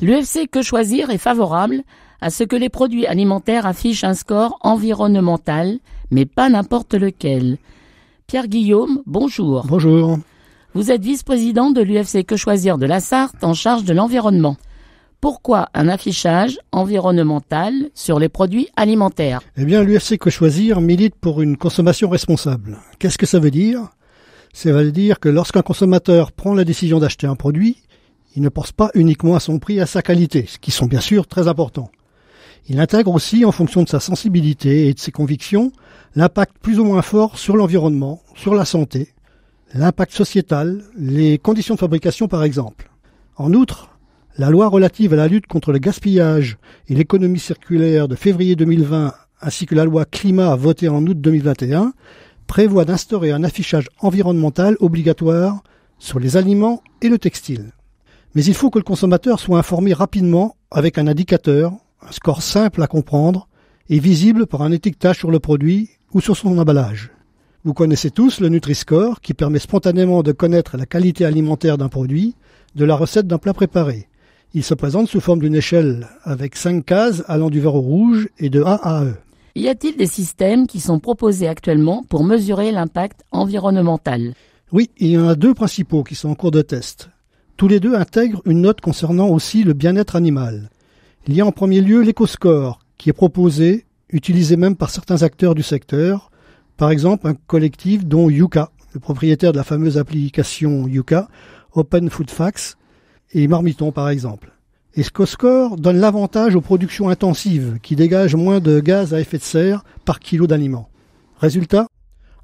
L'UFC Que Choisir est favorable à ce que les produits alimentaires affichent un score environnemental, mais pas n'importe lequel. Pierre Guillaume, bonjour. Bonjour. Vous êtes vice-président de l'UFC Que Choisir de la Sarthe en charge de l'environnement. Pourquoi un affichage environnemental sur les produits alimentaires ? Eh bien, l'UFC Que Choisir milite pour une consommation responsable. Qu'est-ce que ça veut dire ? Ça veut dire que lorsqu'un consommateur prend la décision d'acheter un produit, il ne pense pas uniquement à son prix et à sa qualité, ce qui sont bien sûr très importants. Il intègre aussi, en fonction de sa sensibilité et de ses convictions, l'impact plus ou moins fort sur l'environnement, sur la santé, l'impact sociétal, les conditions de fabrication par exemple. En outre, la loi relative à la lutte contre le gaspillage et l'économie circulaire de février 2020 ainsi que la loi climat votée en août 2021 prévoit d'instaurer un affichage environnemental obligatoire sur les aliments et le textile. Mais il faut que le consommateur soit informé rapidement avec un indicateur, un score simple à comprendre et visible par un étiquetage sur le produit ou sur son emballage. Vous connaissez tous le Nutri-Score qui permet spontanément de connaître la qualité alimentaire d'un produit, de la recette d'un plat préparé. Il se présente sous forme d'une échelle avec 5 cases allant du vert au rouge et de A à E. Y a-t-il des systèmes qui sont proposés actuellement pour mesurer l'impact environnemental ? Oui, il y en a 2 principaux qui sont en cours de test. Tous les 2 intègrent une note concernant aussi le bien-être animal. Il y a en premier lieu l'EcoScore, qui est proposé, utilisé même par certains acteurs du secteur, par exemple un collectif dont Yuka, le propriétaire de la fameuse application Yuka, Open Food Facts, et Marmiton par exemple. Et EcoScore donne l'avantage aux productions intensives, qui dégagent moins de gaz à effet de serre par kilo d'aliments. Résultat,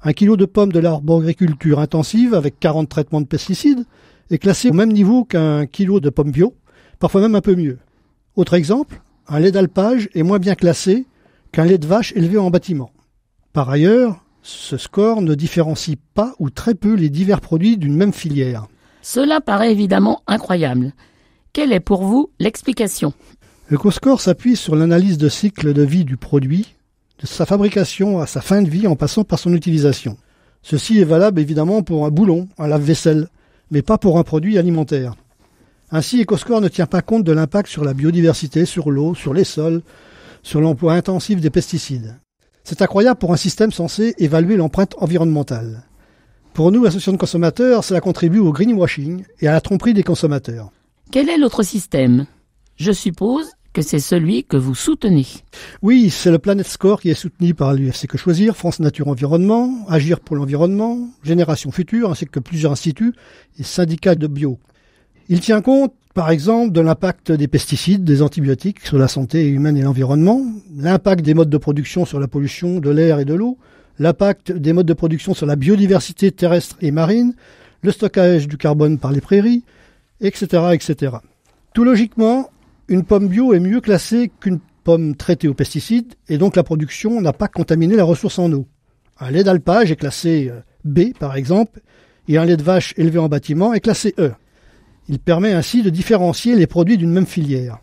1 kilo de pommes de l'arboriculture intensive avec 40 traitements de pesticides est classé au même niveau qu'un kilo de pommes bio, parfois même un peu mieux. Autre exemple, un lait d'alpage est moins bien classé qu'un lait de vache élevé en bâtiment. Par ailleurs, ce score ne différencie pas ou très peu les divers produits d'une même filière. Cela paraît évidemment incroyable. Quelle est pour vous l'explication ? EcoScore s'appuie sur l'analyse de cycle de vie du produit, de sa fabrication à sa fin de vie en passant par son utilisation. Ceci est valable évidemment pour un boulon, un lave-vaisselle, mais pas pour un produit alimentaire. Ainsi, EcoScore ne tient pas compte de l'impact sur la biodiversité, sur l'eau, sur les sols, sur l'emploi intensif des pesticides. C'est incroyable pour un système censé évaluer l'empreinte environnementale. Pour nous, associations de consommateurs, cela contribue au greenwashing et à la tromperie des consommateurs. Quel est l'autre système ? Je suppose que c'est celui que vous soutenez. Oui, c'est le Planet Score qui est soutenu par l'UFC Que Choisir, France Nature Environnement, Agir pour l'environnement, Génération Future, ainsi que plusieurs instituts et syndicats de bio. Il tient compte, par exemple, de l'impact des pesticides, des antibiotiques sur la santé humaine et l'environnement, l'impact des modes de production sur la pollution de l'air et de l'eau, l'impact des modes de production sur la biodiversité terrestre et marine, le stockage du carbone par les prairies, etc., etc. Tout logiquement, une pomme bio est mieux classée qu'une pomme traitée aux pesticides et donc la production n'a pas contaminé la ressource en eau. Un lait d'alpage est classé B, par exemple, et un lait de vache élevé en bâtiment est classé E. Il permet ainsi de différencier les produits d'une même filière.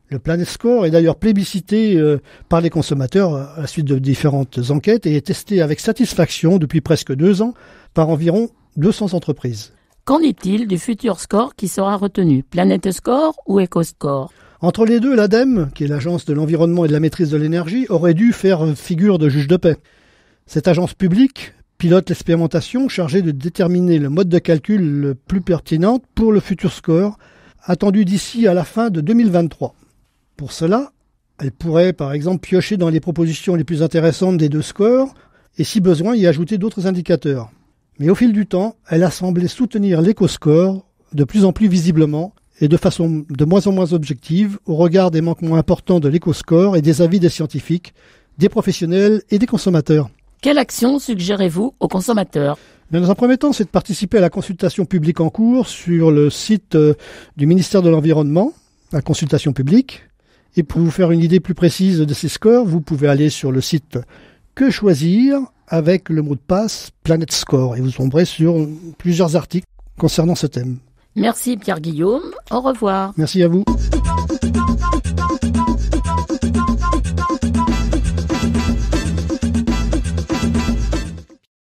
Le Planet Score est d'ailleurs plébiscité par les consommateurs à la suite de différentes enquêtes et est testé avec satisfaction depuis presque 2 ans par environ 200 entreprises. Qu'en est-il du futur score qui sera retenu ? Planet Score ou EcoScore ? Entre les deux, l'ADEME, qui est l'Agence de l'environnement et de la maîtrise de l'énergie, aurait dû faire figure de juge de paix. Cette agence publique pilote l'expérimentation chargée de déterminer le mode de calcul le plus pertinent pour le futur score, attendu d'ici à la fin de 2023. Pour cela, elle pourrait par exemple piocher dans les propositions les plus intéressantes des 2 scores et si besoin y ajouter d'autres indicateurs. Mais au fil du temps, elle a semblé soutenir l'EcoScore de plus en plus visiblement et de façon de moins en moins objective au regard des manquements importants de l'EcoScore et des avis des scientifiques, des professionnels et des consommateurs. Quelle action suggérez-vous aux consommateurs ? Dans un premier temps, c'est de participer à la consultation publique en cours sur le site du ministère de l'Environnement, la consultation publique. Et pour vous faire une idée plus précise de ces scores, vous pouvez aller sur le site Que Choisir avec le mot de passe Planet Score et vous tomberez sur plusieurs articles concernant ce thème. Merci Pierre Guillaume, au revoir. Merci à vous.